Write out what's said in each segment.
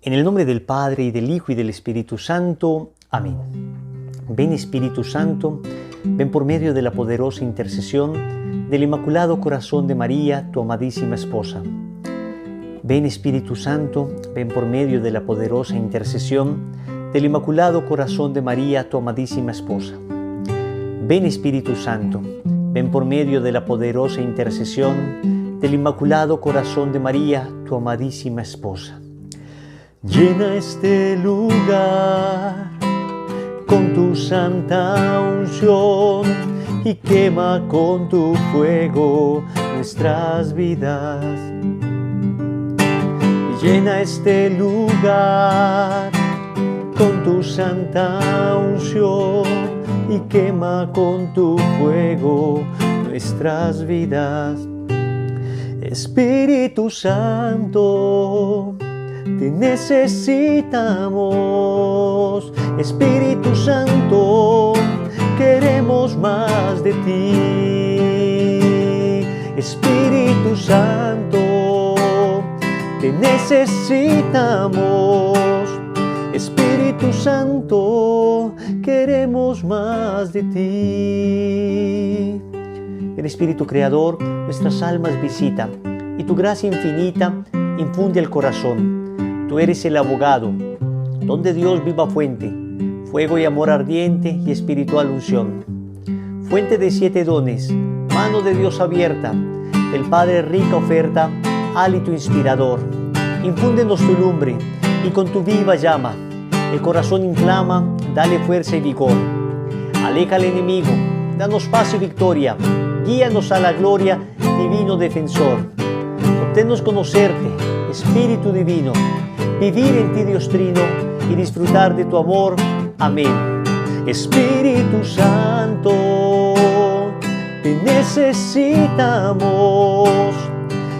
En el nombre del Padre, y del Hijo, y del Espíritu Santo. Amén. Ven Espíritu Santo, ven por medio de la poderosa intercesión del Inmaculado Corazón de María, tu amadísima esposa. Ven Espíritu Santo, ven por medio de la poderosa intercesión del Inmaculado Corazón de María, tu amadísima esposa. Ven Espíritu Santo, ven por medio de la poderosa intercesión del Inmaculado Corazón de María, tu amadísima esposa. Llena este lugar con tu santa unción y quema con tu fuego nuestras vidas. Llena este lugar con tu santa unción y quema con tu fuego nuestras vidas. Espíritu Santo, te necesitamos. Espíritu Santo, queremos más de ti. Espíritu Santo, te necesitamos. Espíritu Santo, queremos más de ti. El Espíritu Creador nuestras almas visita y tu gracia infinita infunde al corazón. Tú eres el abogado, donde Dios viva fuente, fuego y amor ardiente y espiritual unción. Fuente de 7 dones, mano de Dios abierta, del Padre rica oferta, hálito inspirador. Infúndenos tu lumbre y con tu viva llama, el corazón inflama, dale fuerza y vigor. Aleja al enemigo, danos paz y victoria, guíanos a la gloria, divino defensor. Obténnos conocerte, Espíritu Divino, vivir en ti Dios Trino y disfrutar de tu amor. Amén. Espíritu Santo, te necesitamos.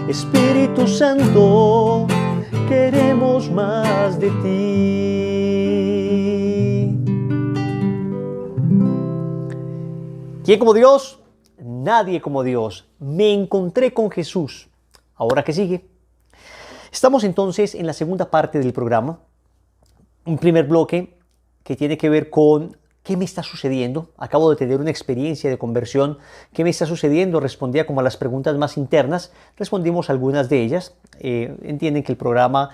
Espíritu Santo, queremos más de ti. ¿Quién como Dios? Nadie como Dios. Me encontré con Jesús. ¿Ahora qué sigue? Estamos entonces en la segunda parte del programa, un primer bloque que tiene que ver con qué me está sucediendo. Acabo de tener una experiencia de conversión. ¿Qué me está sucediendo? Respondía como a las preguntas más internas. Respondimos algunas de ellas. Entienden que el programa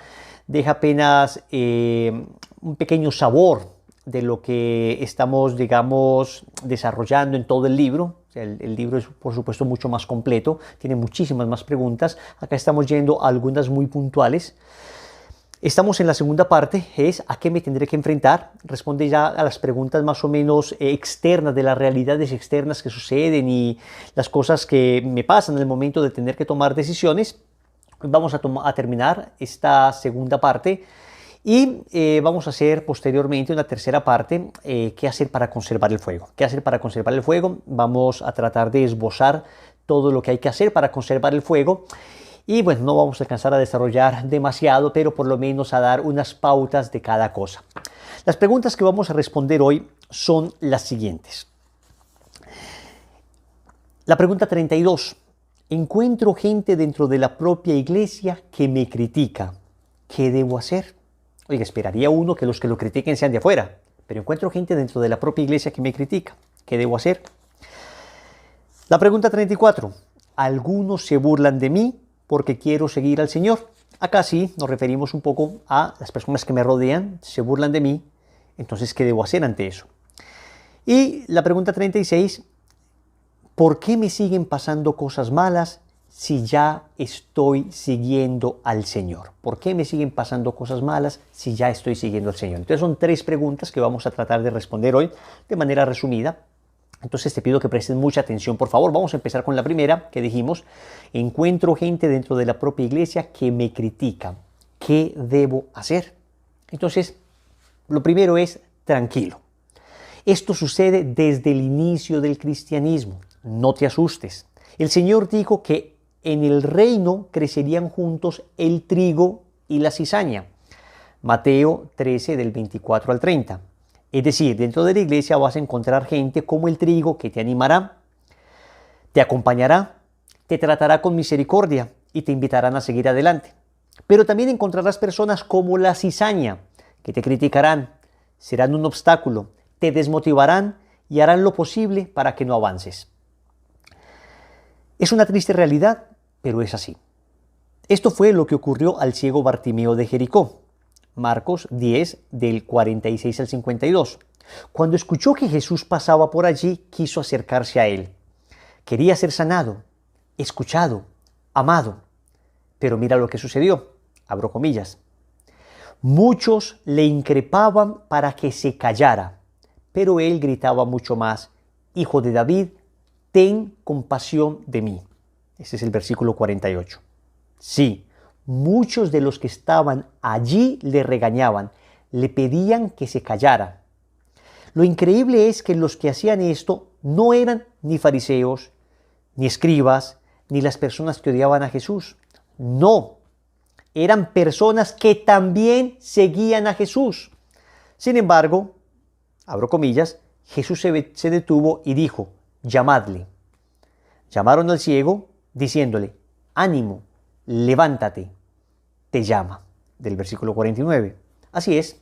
deja apenas un pequeño sabor de lo que estamos, digamos, desarrollando en todo el libro. El libro es, por supuesto, mucho más completo, tiene muchísimas más preguntas. Acá estamos yendo a algunas muy puntuales. Estamos en la segunda parte, es ¿a qué me tendré que enfrentar? Responde ya a las preguntas más o menos externas, de las realidades externas que suceden y las cosas que me pasan en el momento de tener que tomar decisiones. Hoy vamos a terminar esta segunda parte. Y vamos a hacer posteriormente una tercera parte, qué hacer para conservar el fuego. ¿Qué hacer para conservar el fuego? Vamos a tratar de esbozar todo lo que hay que hacer para conservar el fuego. Y bueno, no vamos a alcanzar a desarrollar demasiado, pero por lo menos a dar unas pautas de cada cosa. Las preguntas que vamos a responder hoy son las siguientes. La pregunta 32. Encuentro gente dentro de la propia iglesia que me critica. ¿Qué debo hacer? Oiga, esperaría uno que los que lo critiquen sean de afuera, pero encuentro gente dentro de la propia iglesia que me critica. ¿Qué debo hacer? La pregunta 34. Algunos se burlan de mí porque quiero seguir al Señor. Acá sí nos referimos un poco a las personas que me rodean, se burlan de mí. Entonces, ¿qué debo hacer ante eso? Y la pregunta 36. ¿Por qué me siguen pasando cosas malas si ya estoy siguiendo al Señor? ¿Por qué me siguen pasando cosas malas si ya estoy siguiendo al Señor? Entonces son 3 preguntas que vamos a tratar de responder hoy de manera resumida. Entonces te pido que presten mucha atención, por favor. Vamos a empezar con la primera que dijimos. Encuentro gente dentro de la propia iglesia que me critica. ¿Qué debo hacer? Entonces, lo primero es tranquilo. Esto sucede desde el inicio del cristianismo. No te asustes. El Señor dijo que en el reino crecerían juntos el trigo y la cizaña. Mateo 13, del 24 al 30. Es decir, dentro de la iglesia vas a encontrar gente como el trigo que te animará, te acompañará, te tratará con misericordia y te invitarán a seguir adelante. Pero también encontrarás personas como la cizaña, que te criticarán, serán un obstáculo, te desmotivarán y harán lo posible para que no avances. Es una triste realidad, pero es así. Esto fue lo que ocurrió al ciego Bartimeo de Jericó. Marcos 10, del 46 al 52. Cuando escuchó que Jesús pasaba por allí, quiso acercarse a él. Quería ser sanado, escuchado, amado. Pero mira lo que sucedió. Abro comillas. Muchos le increpaban para que se callara, pero él gritaba mucho más: Hijo de David, ten compasión de mí. Ese es el versículo 48. Sí, muchos de los que estaban allí le regañaban, le pedían que se callara. Lo increíble es que los que hacían esto no eran ni fariseos, ni escribas, ni las personas que odiaban a Jesús. No, eran personas que también seguían a Jesús. Sin embargo, abro comillas, Jesús se detuvo y dijo: llamadle. Llamaron al ciego diciéndole: ánimo, levántate, te llama. Del versículo 49. Así es,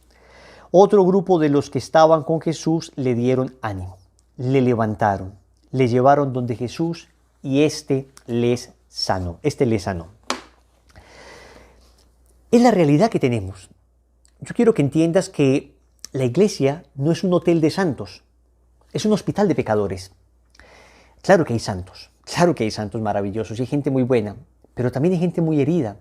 otro grupo de los que estaban con Jesús le dieron ánimo, le levantaron, le llevaron donde Jesús y éste les sanó. Es la realidad que tenemos. Yo quiero que entiendas que la iglesia no es un hotel de santos, es un hospital de pecadores. Claro que hay santos maravillosos y hay gente muy buena, pero también hay gente muy herida.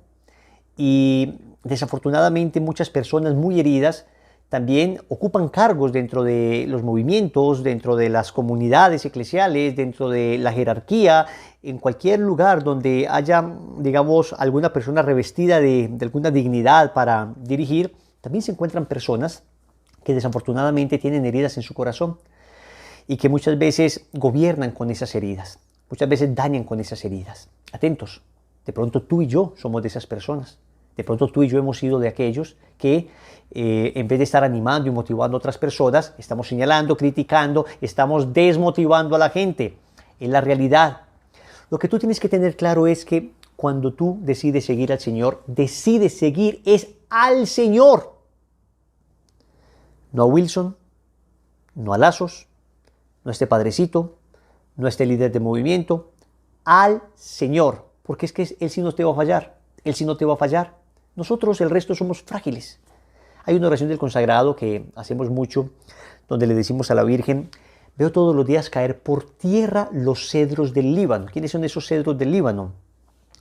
Y desafortunadamente muchas personas muy heridas también ocupan cargos dentro de los movimientos, dentro de las comunidades eclesiales, dentro de la jerarquía, en cualquier lugar donde haya, digamos, alguna persona revestida de alguna dignidad para dirigir. También se encuentran personas que desafortunadamente tienen heridas en su corazón y que muchas veces gobiernan con esas heridas, muchas veces dañan con esas heridas. Atentos, de pronto tú y yo somos de esas personas. De pronto tú y yo hemos sido de aquellos que en vez de estar animando y motivando a otras personas, estamos señalando, criticando, estamos desmotivando a la gente. Es la realidad. Lo que tú tienes que tener claro es que cuando tú decides seguir al Señor, decides seguir es al Señor. No a Wilson, no a Lazos, no a este padrecito, no a este líder de movimiento, al Señor. Porque es que Él sí no te va a fallar. Él sí no te va a fallar. Nosotros, el resto, somos frágiles. Hay una oración del consagrado que hacemos mucho, donde le decimos a la Virgen: veo todos los días caer por tierra los cedros del Líbano. ¿Quiénes son esos cedros del Líbano?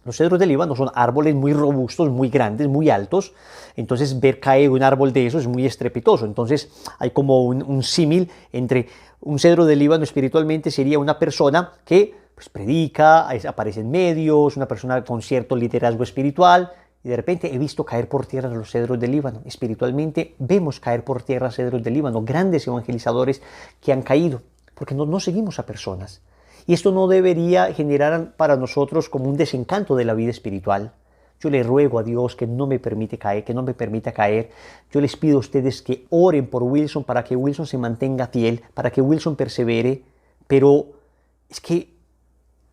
Los cedros del Líbano son árboles muy robustos, muy grandes, muy altos. Entonces ver caer un árbol de eso es muy estrepitoso. Entonces hay como un símil entre un cedro del Líbano espiritualmente sería una persona que pues predica, aparece en medios, una persona con cierto liderazgo espiritual. Y de repente he visto caer por tierra los cedros del Líbano. Espiritualmente vemos caer por tierra cedros del Líbano, grandes evangelizadores que han caído, porque no seguimos a personas. Y esto no debería generar para nosotros como un desencanto de la vida espiritual. Yo le ruego a Dios que no me permita caer. Yo les pido a ustedes que oren por Wilson para que Wilson se mantenga fiel, para que Wilson persevere. Pero es que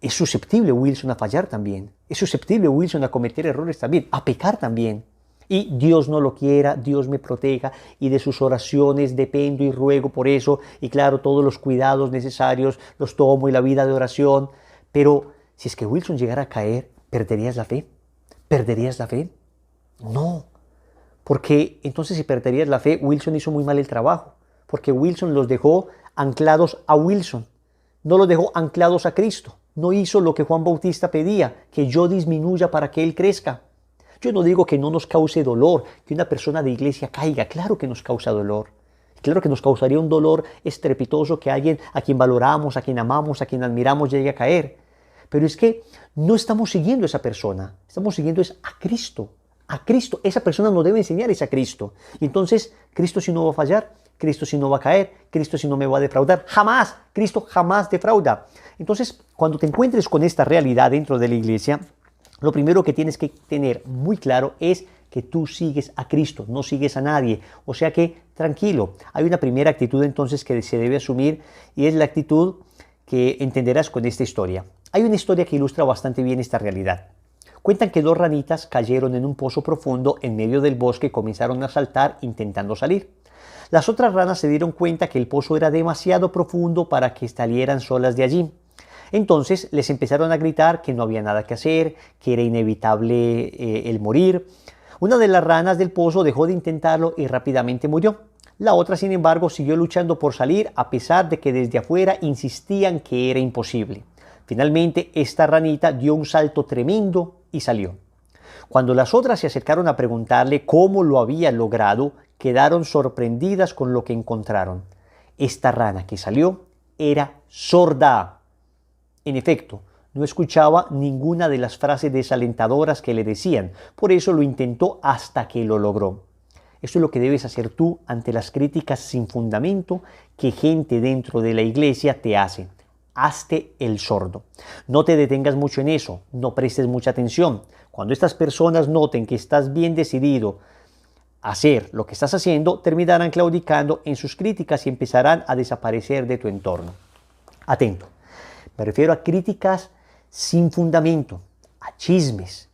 es susceptible Wilson a fallar también. Es susceptible Wilson a cometer errores también, a pecar también. Y Dios no lo quiera, Dios me proteja y de sus oraciones dependo y ruego por eso. Y claro, todos los cuidados necesarios los tomo y la vida de oración. Pero si es que Wilson llegara a caer, ¿perderías la fe? ¿Perderías la fe? No. Porque entonces si perderías la fe, Wilson hizo muy mal el trabajo. Porque Wilson los dejó anclados a Wilson. No los dejó anclados a Cristo. No hizo lo que Juan Bautista pedía, que yo disminuya para que Él crezca. Yo no digo que no nos cause dolor, que una persona de iglesia caiga. Claro que nos causa dolor. Claro que nos causaría un dolor estrepitoso que alguien a quien valoramos, a quien amamos, a quien admiramos llegue a caer. Pero es que no estamos siguiendo a esa persona. Estamos siguiendo es a Cristo. A Cristo. Esa persona nos debe enseñar es a Cristo. Y entonces, Cristo sí no va a fallar. Cristo sí no va a caer. Cristo sí no me va a defraudar. Jamás. Cristo jamás defrauda. Entonces, cuando te encuentres con esta realidad dentro de la iglesia, lo primero que tienes que tener muy claro es que tú sigues a Cristo, no sigues a nadie. O sea que, tranquilo, hay una primera actitud entonces que se debe asumir y es la actitud que entenderás con esta historia. Hay una historia que ilustra bastante bien esta realidad. Cuentan que dos ranitas cayeron en un pozo profundo en medio del bosque y comenzaron a saltar intentando salir. Las otras ranas se dieron cuenta que el pozo era demasiado profundo para que salieran solas de allí. Entonces les empezaron a gritar que no había nada que hacer, que era inevitable el morir. Una de las ranas del pozo dejó de intentarlo y rápidamente murió. La otra, sin embargo, siguió luchando por salir a pesar de que desde afuera insistían que era imposible. Finalmente, esta ranita dio un salto tremendo y salió. Cuando las otras se acercaron a preguntarle cómo lo había logrado, quedaron sorprendidas con lo que encontraron. Esta rana que salió era sorda. En efecto, no escuchaba ninguna de las frases desalentadoras que le decían, por eso lo intentó hasta que lo logró. Esto es lo que debes hacer tú ante las críticas sin fundamento que gente dentro de la iglesia te hace. Hazte el sordo. No te detengas mucho en eso, no prestes mucha atención. Cuando estas personas noten que estás bien decidido a hacer lo que estás haciendo, terminarán claudicando en sus críticas y empezarán a desaparecer de tu entorno. Atento, me refiero a críticas sin fundamento, a chismes,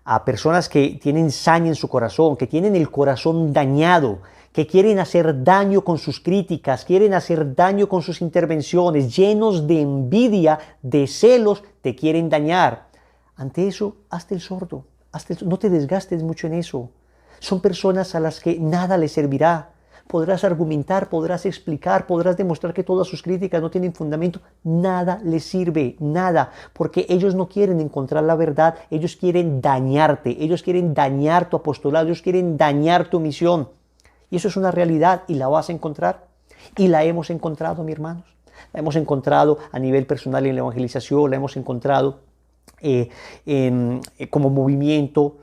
a personas que tienen saña en su corazón, que tienen el corazón dañado, que quieren hacer daño con sus críticas, quieren hacer daño con sus intervenciones, llenos de envidia, de celos, te quieren dañar. Ante eso, hazte el sordo, no te desgastes mucho en eso. Son personas a las que nada les servirá. Podrás argumentar, podrás explicar, podrás demostrar que todas sus críticas no tienen fundamento. Nada les sirve, nada, porque ellos no quieren encontrar la verdad, ellos quieren dañarte, ellos quieren dañar tu apostolado, ellos quieren dañar tu misión. Y eso es una realidad y la vas a encontrar. Y la hemos encontrado, mis hermanos. La hemos encontrado a nivel personal en la evangelización, la hemos encontrado como movimiento,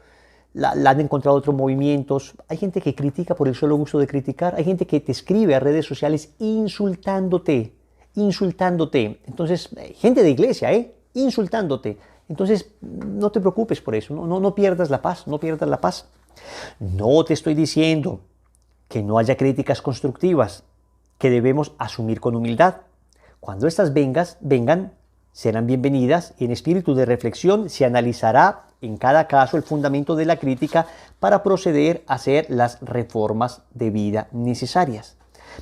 la han encontrado otros movimientos. Hay gente que critica por el solo gusto de criticar. Hay gente que te escribe a redes sociales insultándote. Entonces, gente de iglesia, insultándote. Entonces, no te preocupes por eso. No pierdas la paz, no pierdas la paz. No te estoy diciendo que no haya críticas constructivas que debemos asumir con humildad. Cuando estas vengan, serán bienvenidas y en espíritu de reflexión se analizará en cada caso el fundamento de la crítica para proceder a hacer las reformas de vida necesarias.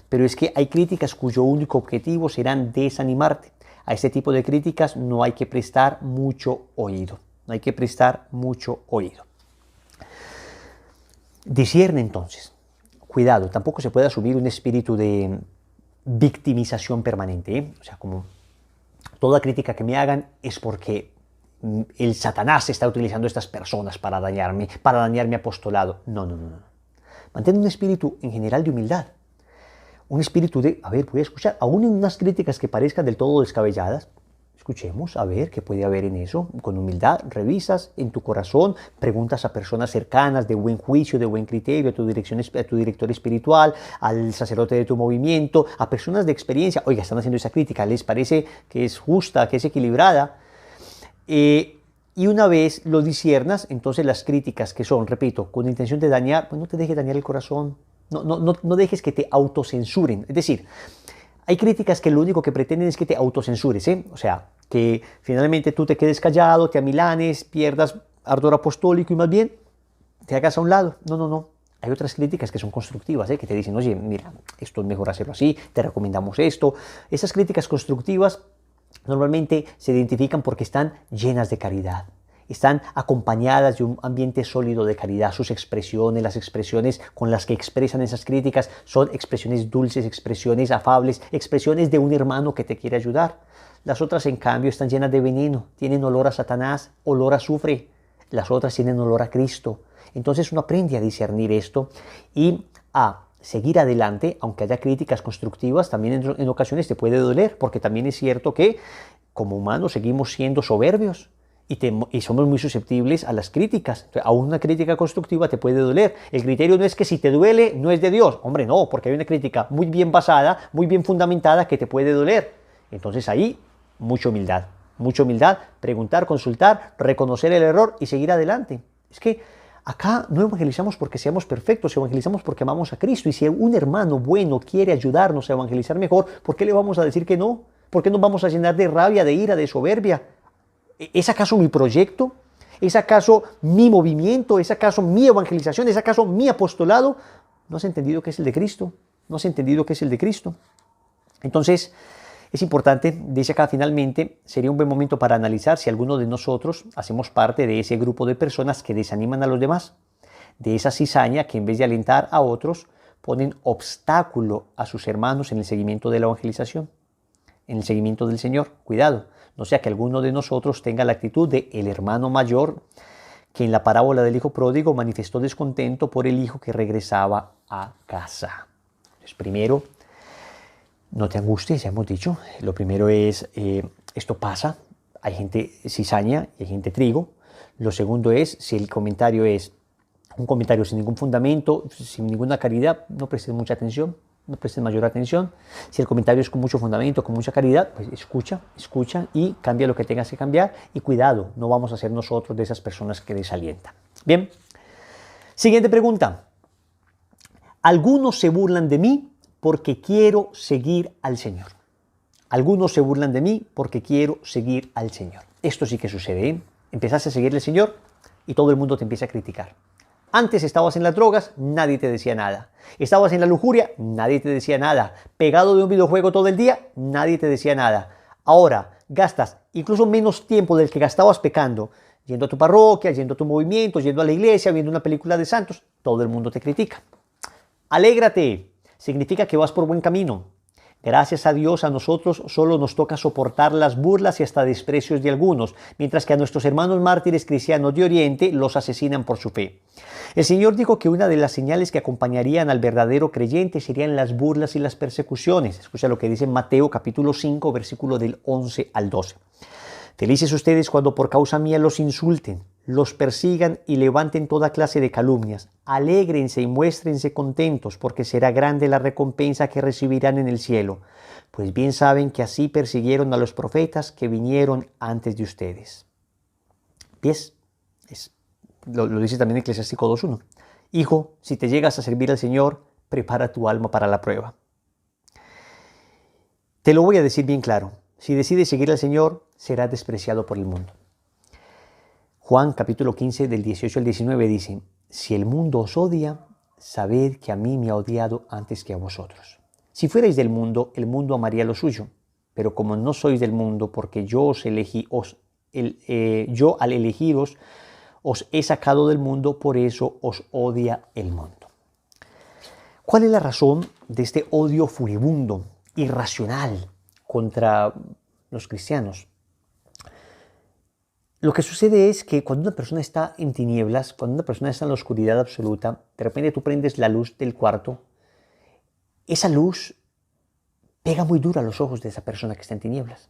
Pero es que hay críticas cuyo único objetivo serán desanimarte. A este tipo de críticas no hay que prestar mucho oído. Discierne entonces. Cuidado, tampoco se puede asumir un espíritu de victimización permanente. O sea, como toda crítica que me hagan es porque el Satanás está utilizando a estas personas para dañar mi apostolado. No. Mantén un espíritu en general de humildad. Un espíritu de, voy a escuchar, aún en unas críticas que parezcan del todo descabelladas, escuchemos a ver qué puede haber en eso. Con humildad, revisas en tu corazón, preguntas a personas cercanas, de buen juicio, de buen criterio, a tu director espiritual, al sacerdote de tu movimiento, a personas de experiencia. Oiga, están haciendo esa crítica, ¿les parece que es justa, que es equilibrada? Y una vez lo disciernas, entonces las críticas que son, repito, con intención de dañar, pues no te dejes dañar el corazón. No dejes que te autocensuren. Es decir, hay críticas que lo único que pretenden es que te autocensures, O sea, que finalmente tú te quedes callado, te amilanes, pierdas ardor apostólico y más bien te hagas a un lado. No. Hay otras críticas que son constructivas, que te dicen, oye, mira, esto es mejor hacerlo así, te recomendamos esto. Esas críticas constructivas normalmente se identifican porque están llenas de caridad. Están acompañadas de un ambiente sólido de caridad. Sus expresiones, las expresiones con las que expresan esas críticas son expresiones dulces, expresiones afables, expresiones de un hermano que te quiere ayudar. Las otras, en cambio, están llenas de veneno, tienen olor a Satanás, olor a azufre. Las otras tienen olor a Cristo. Entonces uno aprende a discernir esto y a seguir adelante, aunque haya críticas constructivas, también en ocasiones te puede doler, porque también es cierto que como humanos seguimos siendo soberbios. Y somos muy susceptibles a las críticas. Entonces, aún una crítica constructiva te puede doler. El criterio no es que si te duele, no es de Dios. Hombre, no, porque hay una crítica muy bien basada, muy bien fundamentada que te puede doler. Entonces ahí, mucha humildad, preguntar, consultar, reconocer el error y seguir adelante. Es que acá no evangelizamos porque seamos perfectos, evangelizamos porque amamos a Cristo. Y si un hermano bueno quiere ayudarnos a evangelizar mejor, ¿por qué le vamos a decir que no? ¿Por qué nos vamos a llenar de rabia, de ira, de soberbia? ¿Es acaso mi proyecto? ¿Es acaso mi movimiento? ¿Es acaso mi evangelización? ¿Es acaso mi apostolado? ¿No has entendido que es el de Cristo? ¿No has entendido que es el de Cristo? Entonces, es importante, dice acá finalmente, sería un buen momento para analizar si alguno de nosotros hacemos parte de ese grupo de personas que desaniman a los demás, de esa cizaña que en vez de alentar a otros, ponen obstáculo a sus hermanos en el seguimiento de la evangelización, en el seguimiento del Señor. Cuidado, no sea que alguno de nosotros tenga la actitud de el hermano mayor que en la parábola del hijo pródigo manifestó descontento por el hijo que regresaba a casa. Entonces, primero, no te angusties, ya hemos dicho. Lo primero es, esto pasa, hay gente cizaña y hay gente trigo. Lo segundo es, si el comentario es un comentario sin ningún fundamento, sin ninguna caridad, no prestes mucha atención, no prestes mayor atención. Si el comentario es con mucho fundamento, con mucha caridad, pues escucha y cambia lo que tengas que cambiar. Y cuidado, no vamos a ser nosotros de esas personas que desalientan. Bien, siguiente pregunta. Algunos se burlan de mí porque quiero seguir al Señor. Algunos se burlan de mí porque quiero seguir al Señor. Esto sí que sucede, ¿eh? Empezaste a seguirle al Señor y todo el mundo te empieza a criticar. Antes estabas en las drogas, nadie te decía nada. Estabas en la lujuria, nadie te decía nada. Pegado de un videojuego todo el día, nadie te decía nada. Ahora gastas incluso menos tiempo del que gastabas pecando, yendo a tu parroquia, yendo a tu movimiento, yendo a la iglesia, viendo una película de santos, todo el mundo te critica. Alégrate, significa que vas por buen camino. Gracias a Dios, a nosotros solo nos toca soportar las burlas y hasta desprecios de algunos, mientras que a nuestros hermanos mártires cristianos de Oriente los asesinan por su fe. El Señor dijo que una de las señales que acompañarían al verdadero creyente serían las burlas y las persecuciones. Escucha lo que dice Mateo capítulo 5, versículo del 11 al 12. Felices ustedes cuando por causa mía los insulten, los persigan y levanten toda clase de calumnias. Alégrense y muéstrense contentos, porque será grande la recompensa que recibirán en el cielo. Pues bien saben que así persiguieron a los profetas que vinieron antes de ustedes. Lo dice también Eclesiástico 2:1. Hijo, si te llegas a servir al Señor, prepara tu alma para la prueba. Te lo voy a decir bien claro. Si decides seguir al Señor, serás despreciado por el mundo. Juan capítulo 15 del 18 al 19 dice, si el mundo os odia, sabed que a mí me ha odiado antes que a vosotros. Si fuerais del mundo, el mundo amaría lo suyo. Pero como no sois del mundo, porque yo os elegí, yo al elegiros os he sacado del mundo, por eso os odia el mundo. ¿Cuál es la razón de este odio furibundo, irracional contra los cristianos? Lo que sucede es que cuando una persona está en tinieblas, cuando una persona está en la oscuridad absoluta, de repente tú prendes la luz del cuarto, esa luz pega muy duro a los ojos de esa persona que está en tinieblas.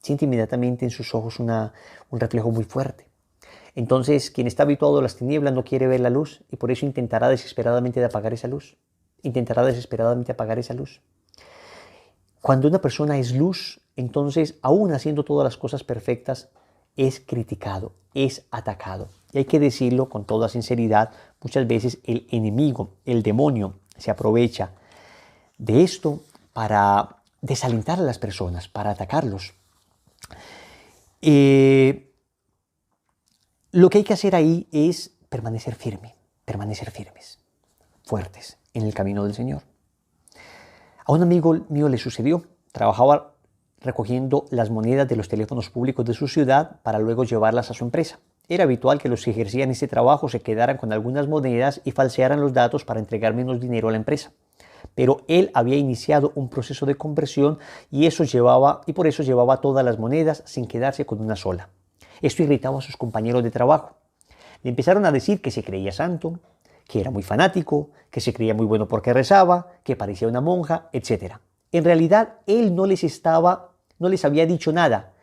Siente inmediatamente en sus ojos un reflejo muy fuerte. Entonces, quien está habituado a las tinieblas no quiere ver la luz y por eso intentará desesperadamente de apagar esa luz. Cuando una persona es luz, entonces, aún haciendo todas las cosas perfectas, es criticado, es atacado. Y hay que decirlo con toda sinceridad, muchas veces el enemigo, el demonio, se aprovecha de esto para desalentar a las personas, para atacarlos. Lo que hay que hacer ahí es permanecer firmes, fuertes en el camino del Señor. A un amigo mío le sucedió, trabajaba recogiendo las monedas de los teléfonos públicos de su ciudad para luego llevarlas a su empresa. Era habitual que los que ejercían este trabajo se quedaran con algunas monedas y falsearan los datos para entregar menos dinero a la empresa. Pero él había iniciado un proceso de conversión y por eso llevaba todas las monedas sin quedarse con una sola. Esto irritaba a sus compañeros de trabajo. Le empezaron a decir que se creía santo, que era muy fanático, que se creía muy bueno porque rezaba, que parecía una monja, etc. En realidad, él no les había dicho nada,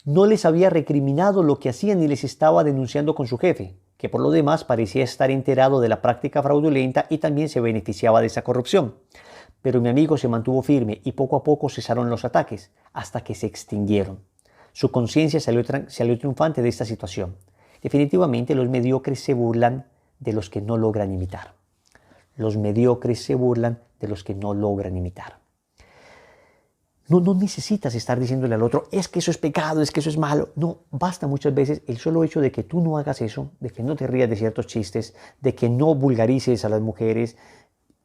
no les había recriminado lo que hacían ni les estaba denunciando con su jefe, que por lo demás parecía estar enterado de la práctica fraudulenta y también se beneficiaba de esa corrupción. Pero mi amigo se mantuvo firme y poco a poco cesaron los ataques, hasta que se extinguieron. Su conciencia salió triunfante de esta situación. Definitivamente los mediocres se burlan de los que no logran imitar. No necesitas estar diciéndole al otro, es que eso es pecado, es que eso es malo. No, basta muchas veces el solo hecho de que tú no hagas eso, de que no te rías de ciertos chistes, de que no vulgarices a las mujeres,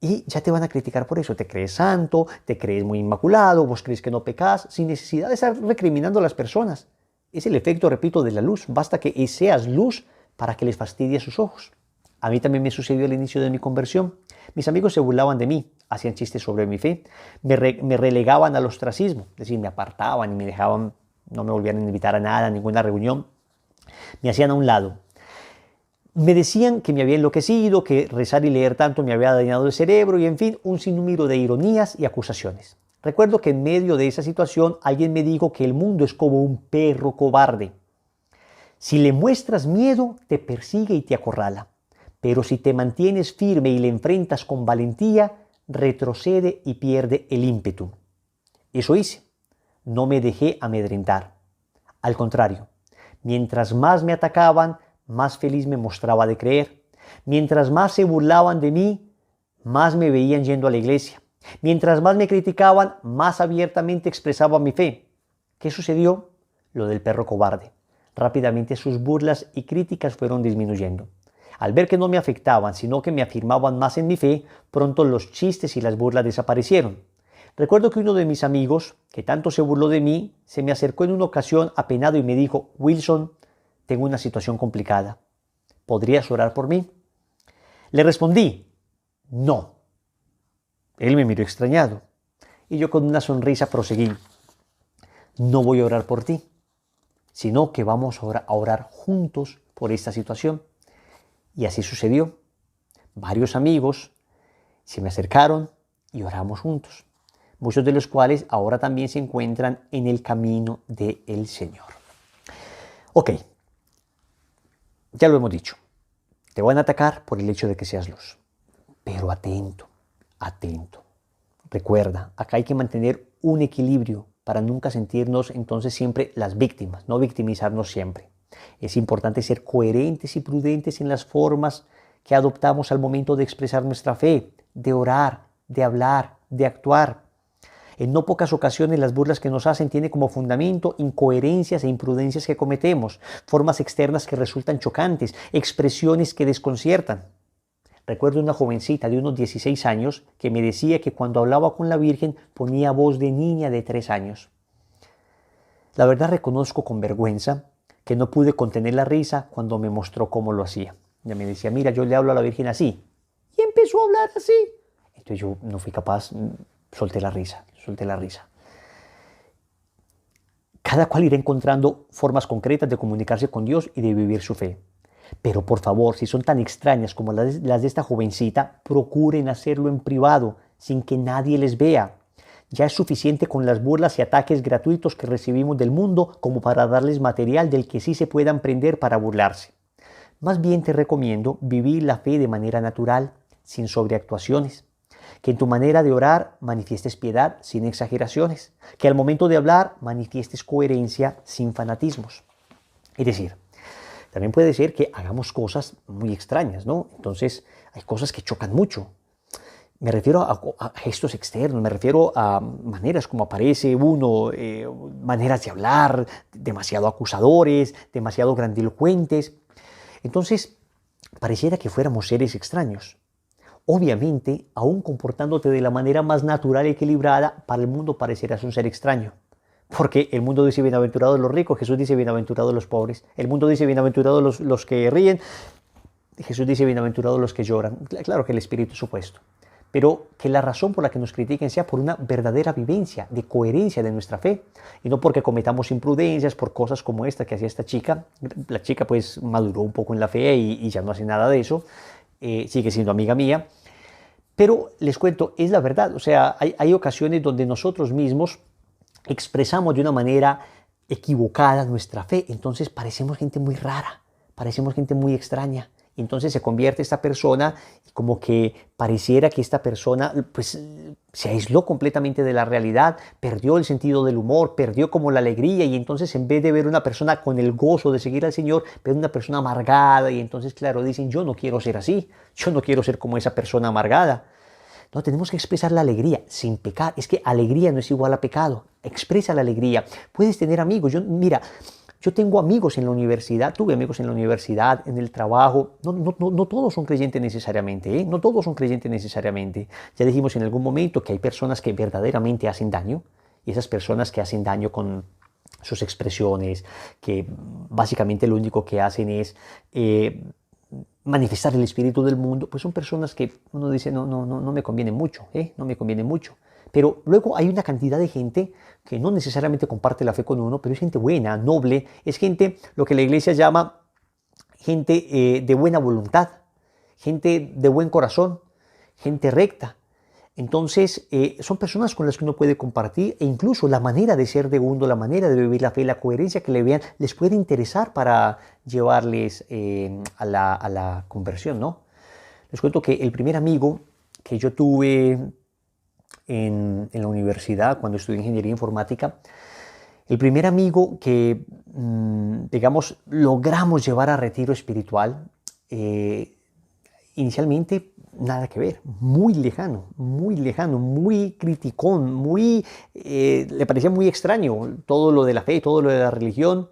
y ya te van a criticar por eso. Te crees santo, te crees muy inmaculado, vos crees que no pecas, sin necesidad de estar recriminando a las personas. Es el efecto, repito, de la luz. Basta que seas luz para que les fastidie sus ojos. A mí también me sucedió al inicio de mi conversión. Mis amigos se burlaban de mí, hacían chistes sobre mi fe, me relegaban al ostracismo, es decir, me apartaban y me dejaban, no me volvían a invitar a nada, a ninguna reunión, me hacían a un lado. Me decían que me había enloquecido, que rezar y leer tanto me había dañado el cerebro y en fin, un sinnúmero de ironías y acusaciones. Recuerdo que en medio de esa situación alguien me dijo que el mundo es como un perro cobarde. Si le muestras miedo, te persigue y te acorrala. Pero si te mantienes firme y le enfrentas con valentía, retrocede y pierde el ímpetu. Eso hice. No me dejé amedrentar. Al contrario, mientras más me atacaban, más feliz me mostraba de creer. Mientras más se burlaban de mí, más me veían yendo a la iglesia. Mientras más me criticaban, más abiertamente expresaba mi fe. ¿Qué sucedió? Lo del perro cobarde. Rápidamente sus burlas y críticas fueron disminuyendo. Al ver que no me afectaban, sino que me afirmaban más en mi fe, pronto los chistes y las burlas desaparecieron. Recuerdo que uno de mis amigos, que tanto se burló de mí, se me acercó en una ocasión apenado y me dijo, Wilson, tengo una situación complicada. ¿Podrías orar por mí? Le respondí, no. Él me miró extrañado y yo con una sonrisa proseguí. No voy a orar por ti, sino que vamos a orar juntos por esta situación. Y así sucedió. Varios amigos se me acercaron y oramos juntos, muchos de los cuales ahora también se encuentran en el camino del Señor. Ok, ya lo hemos dicho. Te van a atacar por el hecho de que seas luz. Pero atento, atento. Recuerda, acá hay que mantener un equilibrio para nunca sentirnos entonces siempre las víctimas, no victimizarnos siempre. Es importante ser coherentes y prudentes en las formas que adoptamos al momento de expresar nuestra fe, de orar, de hablar, de actuar. En no pocas ocasiones las burlas que nos hacen tienen como fundamento incoherencias e imprudencias que cometemos, formas externas que resultan chocantes, expresiones que desconciertan. Recuerdo una jovencita de unos 16 años que me decía que cuando hablaba con la Virgen ponía voz de niña de 3 años. La verdad reconozco con vergüenza que no pude contener la risa cuando me mostró cómo lo hacía. Ella me decía, mira, yo le hablo a la Virgen así. Y empezó a hablar así. Entonces yo no fui capaz, solté la risa. Cada cual irá encontrando formas concretas de comunicarse con Dios y de vivir su fe. Pero por favor, si son tan extrañas como las de esta jovencita, procuren hacerlo en privado, sin que nadie les vea. Ya es suficiente con las burlas y ataques gratuitos que recibimos del mundo como para darles material del que sí se puedan prender para burlarse. Más bien te recomiendo vivir la fe de manera natural, sin sobreactuaciones. Que en tu manera de orar manifiestes piedad sin exageraciones. Que al momento de hablar manifiestes coherencia sin fanatismos. Es decir, también puede ser que hagamos cosas muy extrañas, ¿no? Entonces hay cosas que chocan mucho. Me refiero a gestos externos, me refiero a maneras como aparece uno, maneras de hablar demasiado acusadores, demasiado grandilocuentes. Entonces, pareciera que fuéramos seres extraños. Obviamente, aún comportándote de la manera más natural y equilibrada, para el mundo parecerás un ser extraño. Porque el mundo dice bienaventurados los ricos, Jesús dice bienaventurados los pobres. El mundo dice bienaventurados los que ríen, Jesús dice bienaventurados los que lloran. Claro que el espíritu es opuesto. Pero que la razón por la que nos critiquen sea por una verdadera vivencia, de coherencia de nuestra fe, y no porque cometamos imprudencias por cosas como esta que hacía esta chica. La chica pues maduró un poco en la fe y ya no hace nada de eso, sigue siendo amiga mía, pero les cuento, es la verdad. O sea, hay ocasiones donde nosotros mismos expresamos de una manera equivocada nuestra fe, entonces parecemos gente muy rara, parecemos gente muy extraña. Entonces se convierte esta persona y como que pareciera que esta persona pues se aisló completamente de la realidad, perdió el sentido del humor, perdió como la alegría, y entonces en vez de ver una persona con el gozo de seguir al Señor, ven una persona amargada, y entonces claro, dicen yo no quiero ser así, yo no quiero ser como esa persona amargada. No, tenemos que expresar la alegría sin pecar. Es que alegría no es igual a pecado. Expresa la alegría. Puedes tener amigos. Mira, yo tengo amigos en la universidad, tuve amigos en la universidad, en el trabajo. No todos son creyentes necesariamente, ¿eh? No todos son creyentes necesariamente. Ya dijimos en algún momento que hay personas que verdaderamente hacen daño. Y esas personas que hacen daño con sus expresiones, que básicamente lo único que hacen es manifestar el espíritu del mundo, pues son personas que uno dice, no me conviene mucho, no me conviene mucho. Pero luego hay una cantidad de gente que no necesariamente comparte la fe con uno, pero es gente buena, noble, es gente, lo que la iglesia llama gente de buena voluntad, gente de buen corazón, gente recta. Entonces, son personas con las que uno puede compartir e incluso la manera de ser de uno, la manera de vivir la fe, la coherencia que le vean, les puede interesar para llevarles a la conversión, ¿no? Les cuento que el primer amigo que yo tuve en la universidad, cuando estudié ingeniería informática, el primer amigo que, digamos, logramos llevar a retiro espiritual, inicialmente nada que ver, muy lejano, muy criticón, le parecía muy extraño todo lo de la fe, todo lo de la religión,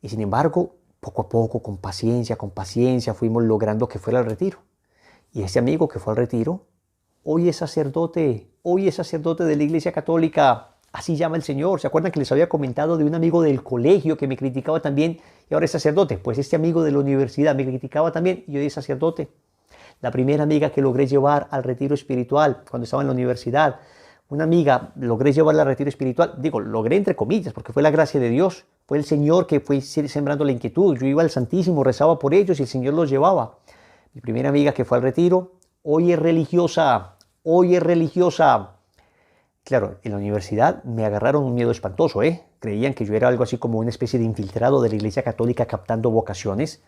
y sin embargo, poco a poco, con paciencia, fuimos logrando que fuera al retiro. Y ese amigo que fue al retiro, hoy es sacerdote de la Iglesia Católica, así llama el Señor. ¿Se acuerdan que les había comentado de un amigo del colegio que me criticaba también y ahora es sacerdote? Pues este amigo de la universidad me criticaba también y hoy es sacerdote. La primera amiga que logré llevar al retiro espiritual cuando estaba en la universidad, una amiga logré llevarla al retiro espiritual, digo, logré entre comillas, porque fue la gracia de Dios, fue el Señor que fue sembrando la inquietud. Yo iba al Santísimo, rezaba por ellos y el Señor los llevaba. Mi primera amiga que fue al retiro, hoy es religiosa. Claro, en la universidad me agarraron un miedo espantoso, Creían que yo era algo así como una especie de infiltrado de la Iglesia Católica captando vocaciones.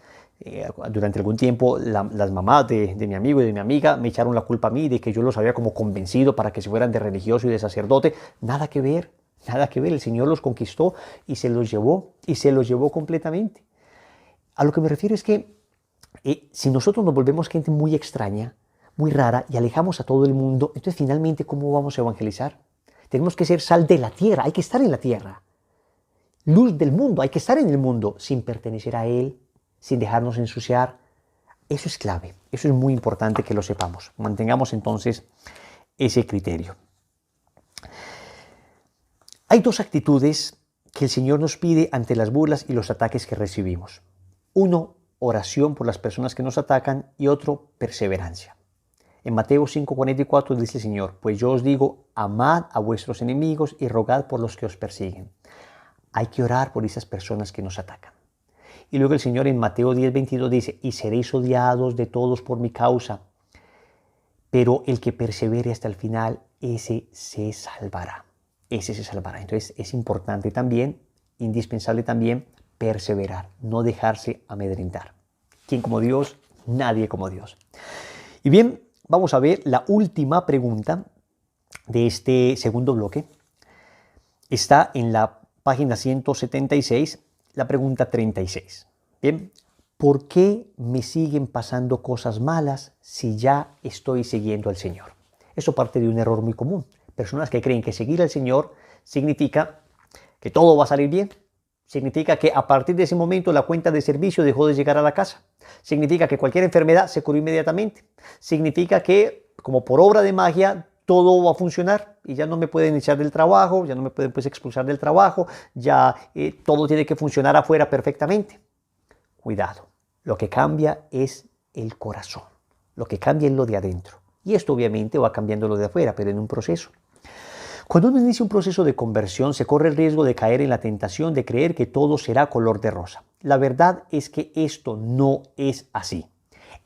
Durante algún tiempo las mamás de mi amigo y de mi amiga me echaron la culpa a mí de que yo los había como convencido para que se fueran de religioso y de sacerdote. Nada que ver. El Señor los conquistó y se los llevó completamente. A lo que me refiero es que si nosotros nos volvemos gente muy extraña, muy rara y alejamos a todo el mundo, entonces finalmente ¿cómo vamos a evangelizar? Tenemos que ser sal de la tierra, hay que estar en la tierra. Luz del mundo, hay que estar en el mundo sin pertenecer a él, sin dejarnos ensuciar. Eso es clave, eso es muy importante que lo sepamos. Mantengamos entonces ese criterio. Hay dos actitudes que el Señor nos pide ante las burlas y los ataques que recibimos. Uno, oración por las personas que nos atacan y otro, perseverancia. En Mateo 5:44 dice el Señor, pues yo os digo, amad a vuestros enemigos y rogad por los que os persiguen. Hay que orar por esas personas que nos atacan. Y luego el Señor en Mateo 10:22 dice, y seréis odiados de todos por mi causa, pero el que persevere hasta el final, ese se salvará. Entonces es importante también, indispensable también, perseverar, no dejarse amedrentar. ¿Quién como Dios? Nadie como Dios. Y bien, vamos a ver la última pregunta de este segundo bloque. Está en la página 176, la pregunta 36. Bien, ¿por qué me siguen pasando cosas malas si ya estoy siguiendo al Señor? Eso parte de un error muy común. Personas que creen que seguir al Señor significa que todo va a salir bien. Significa que a partir de ese momento la cuenta de servicio dejó de llegar a la casa. Significa que cualquier enfermedad se curó inmediatamente. Significa que, como por obra de magia, todo va a funcionar y ya no me pueden echar del trabajo, ya no me pueden expulsar del trabajo, ya todo tiene que funcionar afuera perfectamente. Cuidado, lo que cambia es el corazón, lo que cambia es lo de adentro. Y esto obviamente va cambiando lo de afuera, pero en un proceso. Cuando uno inicia un proceso de conversión, se corre el riesgo de caer en la tentación de creer que todo será color de rosa. La verdad es que esto no es así.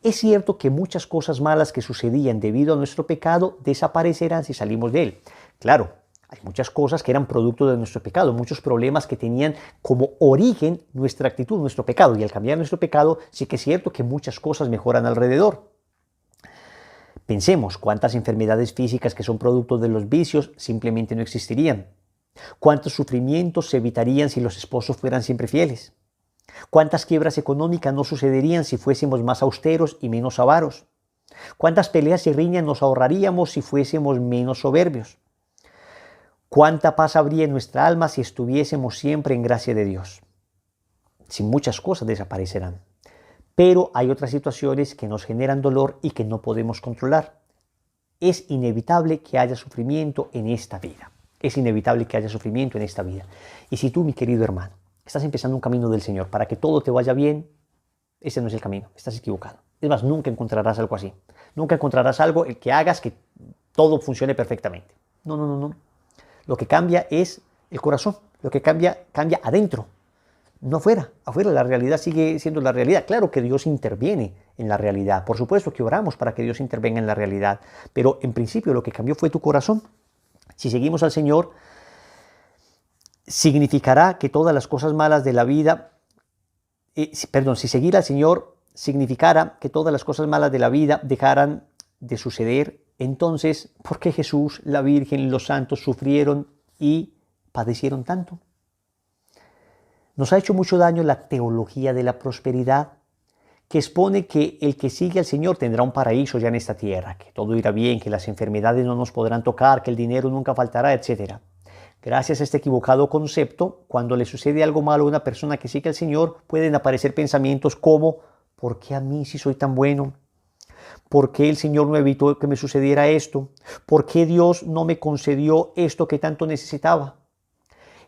Es cierto que muchas cosas malas que sucedían debido a nuestro pecado desaparecerán si salimos de él. Claro, hay muchas cosas que eran producto de nuestro pecado, muchos problemas que tenían como origen nuestra actitud, nuestro pecado. Y al cambiar nuestro pecado, sí que es cierto que muchas cosas mejoran alrededor. Pensemos cuántas enfermedades físicas que son producto de los vicios simplemente no existirían. Cuántos sufrimientos se evitarían si los esposos fueran siempre fieles. Cuántas quiebras económicas no sucederían si fuésemos más austeros y menos avaros. ¿Cuántas peleas y riñas nos ahorraríamos si fuésemos menos soberbios? ¿Cuánta paz habría en nuestra alma si estuviésemos siempre en gracia de Dios? Si muchas cosas desaparecerán. Pero hay otras situaciones que nos generan dolor y que no podemos controlar. Es inevitable que haya sufrimiento en esta vida. Es inevitable que haya sufrimiento en esta vida. Y si tú, mi querido hermano, estás empezando un camino del Señor para que todo te vaya bien, ese no es el camino, estás equivocado. Es más, nunca encontrarás algo así. Nunca encontrarás algo que hagas que todo funcione perfectamente. No, no, no, no. Lo que cambia es el corazón. Lo que cambia adentro, no afuera. Afuera la realidad sigue siendo la realidad. Claro que Dios interviene en la realidad. Por supuesto que oramos para que Dios intervenga en la realidad. Pero en principio lo que cambió fue tu corazón. Si seguimos al Señor, significará que todas las cosas malas de la vida, si seguir al Señor significara que todas las cosas malas de la vida dejaran de suceder, entonces, ¿por qué Jesús, la Virgen y los santos sufrieron y padecieron tanto? Nos ha hecho mucho daño la teología de la prosperidad, que expone que el que sigue al Señor tendrá un paraíso ya en esta tierra, que todo irá bien, que las enfermedades no nos podrán tocar, que el dinero nunca faltará, etc. Gracias a este equivocado concepto, cuando le sucede algo malo a una persona que sigue al Señor, pueden aparecer pensamientos como: ¿por qué a mí si soy tan bueno? ¿Por qué el Señor no evitó que me sucediera esto? ¿Por qué Dios no me concedió esto que tanto necesitaba?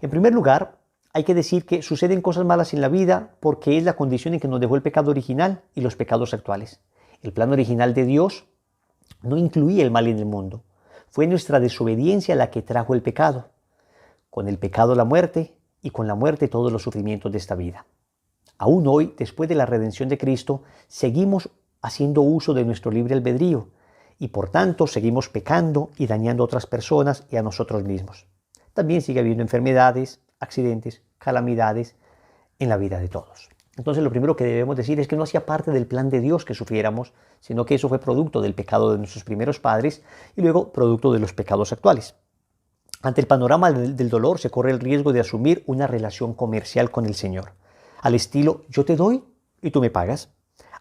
En primer lugar, hay que decir que suceden cosas malas en la vida porque es la condición en que nos dejó el pecado original y los pecados actuales. El plan original de Dios no incluía el mal en el mundo. Fue nuestra desobediencia la que trajo el pecado. Con el pecado la muerte y con la muerte todos los sufrimientos de esta vida. Aún hoy, después de la redención de Cristo, seguimos haciendo uso de nuestro libre albedrío y por tanto seguimos pecando y dañando a otras personas y a nosotros mismos. También sigue habiendo enfermedades, accidentes, calamidades en la vida de todos. Entonces lo primero que debemos decir es que no hacía parte del plan de Dios que sufriéramos, sino que eso fue producto del pecado de nuestros primeros padres y luego producto de los pecados actuales. Ante el panorama del dolor se corre el riesgo de asumir una relación comercial con el Señor, al estilo: yo te doy y tú me pagas.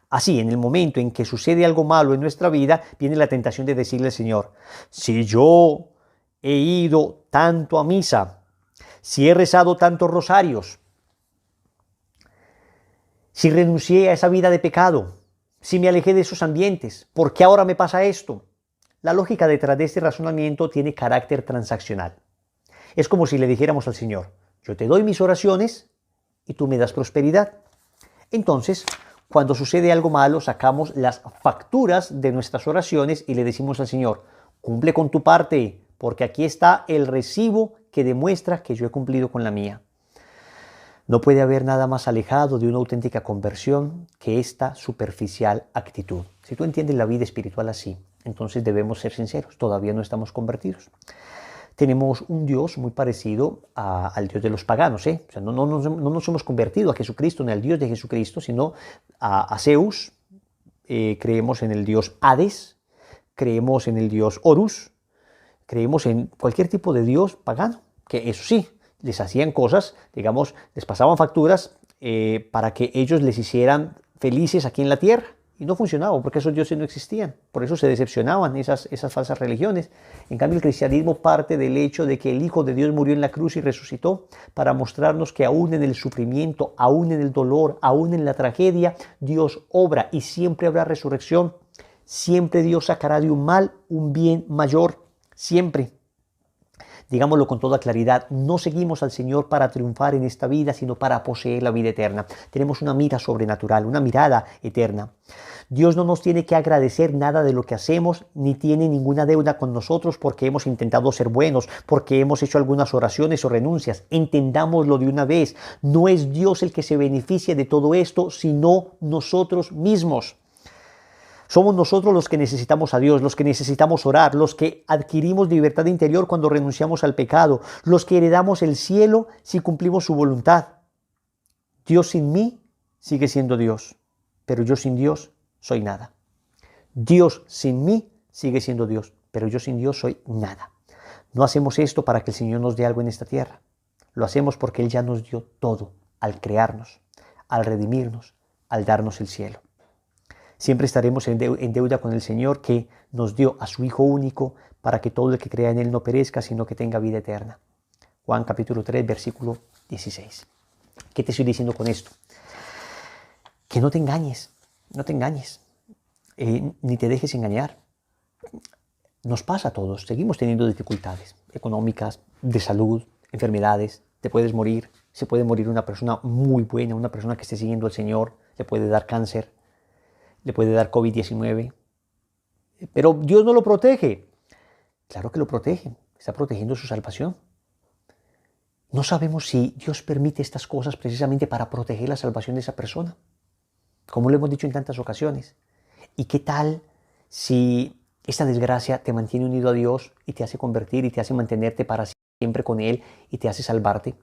Así, en el momento en que sucede algo malo en nuestra vida, viene la tentación de decirle al Señor: si yo he ido tanto a misa, si he rezado tantos rosarios, si renuncié a esa vida de pecado, si me alejé de esos ambientes, ¿por qué ahora me pasa esto? La lógica detrás de este razonamiento tiene carácter transaccional. Es como si le dijéramos al Señor: yo te doy mis oraciones y tú me das prosperidad. Entonces, cuando sucede algo malo, sacamos las facturas de nuestras oraciones y le decimos al Señor: cumple con tu parte, porque aquí está el recibo que demuestra que yo he cumplido con la mía. No puede haber nada más alejado de una auténtica conversión que esta superficial actitud. Si tú entiendes la vida espiritual así, entonces debemos ser sinceros, todavía no estamos convertidos. Tenemos un Dios muy parecido al Dios de los paganos. O sea, no nos hemos convertido a Jesucristo, ni al Dios de Jesucristo, sino a Zeus. Creemos en el Dios Hades, creemos en el Dios Horus, creemos en cualquier tipo de Dios pagano, que eso sí, les hacían cosas, digamos, les pasaban facturas para que ellos les hicieran felices aquí en la tierra. Y no funcionaba porque esos dioses no existían. Por eso se decepcionaban esas falsas religiones. En cambio, el cristianismo parte del hecho de que el Hijo de Dios murió en la cruz y resucitó para mostrarnos que aún en el sufrimiento, aún en el dolor, aún en la tragedia, Dios obra y siempre habrá resurrección. Siempre Dios sacará de un mal un bien mayor. Siempre. Digámoslo con toda claridad, no seguimos al Señor para triunfar en esta vida, sino para poseer la vida eterna. Tenemos una mira sobrenatural, una mirada eterna. Dios no nos tiene que agradecer nada de lo que hacemos, ni tiene ninguna deuda con nosotros porque hemos intentado ser buenos, porque hemos hecho algunas oraciones o renuncias. Entendámoslo de una vez. No es Dios el que se beneficia de todo esto, sino nosotros mismos. Somos nosotros los que necesitamos a Dios, los que necesitamos orar, los que adquirimos libertad interior cuando renunciamos al pecado, los que heredamos el cielo si cumplimos su voluntad. Dios sin mí sigue siendo Dios, pero yo sin Dios soy nada. Dios sin mí sigue siendo Dios, pero yo sin Dios soy nada. No hacemos esto para que el Señor nos dé algo en esta tierra. Lo hacemos porque Él ya nos dio todo al crearnos, al redimirnos, al darnos el cielo. Siempre estaremos en deuda con el Señor, que nos dio a su Hijo único para que todo el que crea en Él no perezca, sino que tenga vida eterna. Juan capítulo 3, versículo 16. ¿Qué te estoy diciendo con esto? Que no te engañes, no te engañes, ni te dejes engañar. Nos pasa a todos, seguimos teniendo dificultades económicas, de salud, enfermedades, te puedes morir, se puede morir una persona muy buena, una persona que esté siguiendo al Señor, le puede dar cáncer, le puede dar COVID-19, pero Dios no lo protege. Claro que lo protege, está protegiendo su salvación. No sabemos si Dios permite estas cosas precisamente para proteger la salvación de esa persona, como lo hemos dicho en tantas ocasiones. ¿Y qué tal si esta desgracia te mantiene unido a Dios y te hace convertir y te hace mantenerte para siempre con Él y te hace salvarte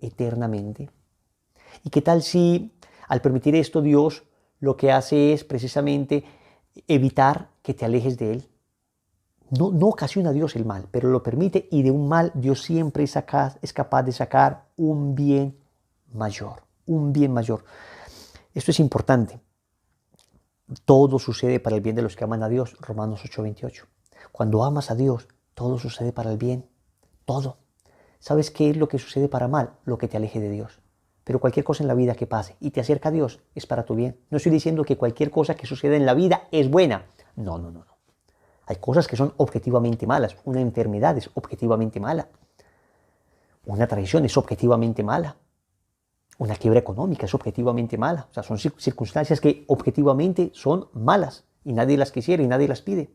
eternamente? ¿Y qué tal si al permitir esto Dios lo que hace es precisamente evitar que te alejes de Él? No ocasiona a Dios el mal, pero lo permite, y de un mal Dios siempre es capaz de sacar un bien mayor, un bien mayor. Esto es importante. Todo sucede para el bien de los que aman a Dios, Romanos 8:28. Cuando amas a Dios, todo sucede para el bien, todo. ¿Sabes qué es lo que sucede para mal? Lo que te aleje de Dios. Pero cualquier cosa en la vida que pase y te acerca a Dios es para tu bien. No estoy diciendo que cualquier cosa que sucede en la vida es buena. No. Hay cosas que son objetivamente malas. Una enfermedad es objetivamente mala. Una traición es objetivamente mala. Una quiebra económica es objetivamente mala. O sea, son circunstancias que objetivamente son malas y nadie las quisiera y nadie las pide.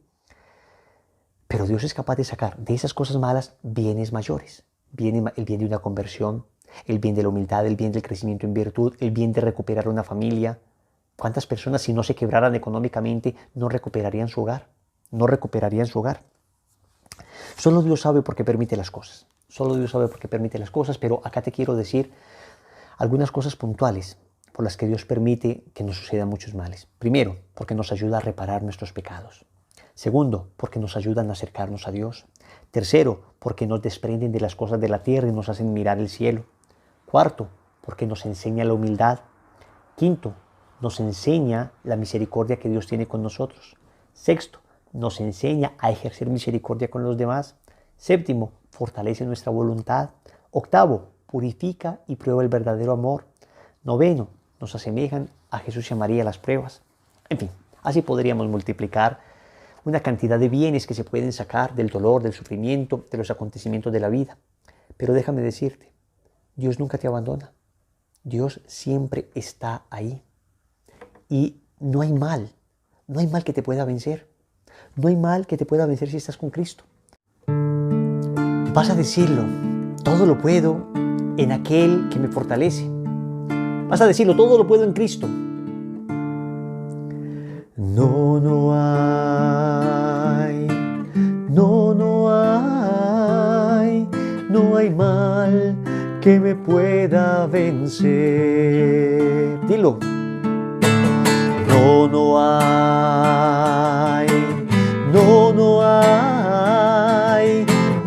Pero Dios es capaz de sacar de esas cosas malas bienes mayores. El bien de una conversión, el bien de la humildad, el bien del crecimiento en virtud, el bien de recuperar una familia. ¿Cuántas personas, si no se quebraran económicamente, no recuperarían su hogar? No recuperarían su hogar. Solo Dios sabe por qué permite las cosas. Solo Dios sabe por qué permite las cosas, pero acá te quiero decir algunas cosas puntuales por las que Dios permite que nos sucedan muchos males. Primero, porque nos ayuda a reparar nuestros pecados. Segundo, porque nos ayudan a acercarnos a Dios. Tercero, porque nos desprenden de las cosas de la tierra y nos hacen mirar el cielo. Cuarto, porque nos enseña la humildad. Quinto, nos enseña la misericordia que Dios tiene con nosotros. Sexto, nos enseña a ejercer misericordia con los demás. Séptimo, fortalece nuestra voluntad. Octavo, purifica y prueba el verdadero amor. Noveno, nos asemejan a Jesús y a María las pruebas. En fin, así podríamos multiplicar una cantidad de bienes que se pueden sacar del dolor, del sufrimiento, de los acontecimientos de la vida. Pero déjame decirte, Dios nunca te abandona. Dios siempre está ahí. Y no hay mal que te pueda vencer. No hay mal que te pueda vencer si estás con Cristo. Vas a decirlo, todo lo puedo en aquel que me fortalece. Vas a decirlo, todo lo puedo en Cristo. No hay mal que me pueda vencer. Dilo.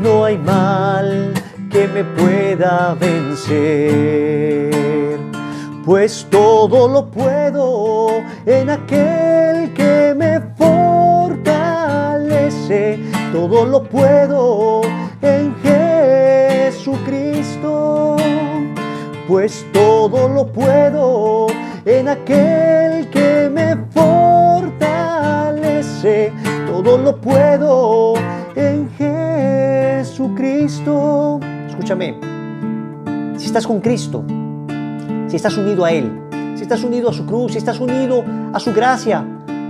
No hay mal que me pueda vencer, pues todo lo puedo en aquel que me fortalece, todo lo puedo en Jesucristo, pues todo lo puedo en aquel que me fortalece, todo lo puedo en Jesucristo. Escúchame, si estás con Cristo, si estás unido a Él, si estás unido a su cruz, si estás unido a su gracia,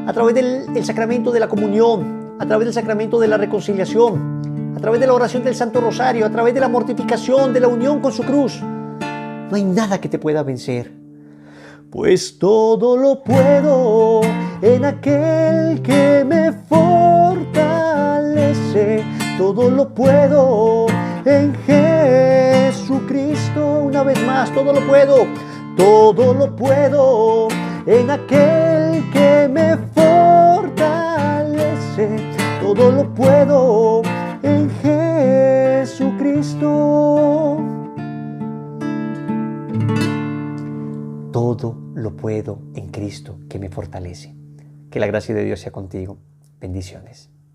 a través del sacramento de la comunión, a través del sacramento de la reconciliación, a través de la oración del Santo Rosario, a través de la mortificación, de la unión con su cruz, no hay nada que te pueda vencer. Pues todo lo puedo en aquel que me fortalece, todo lo puedo en Jesucristo. Una vez más, todo lo puedo en aquel que me fortalece, todo lo puedo en Jesucristo. todo lo puedo en Cristo que me fortalece. Que la gracia de Dios sea contigo. Bendiciones.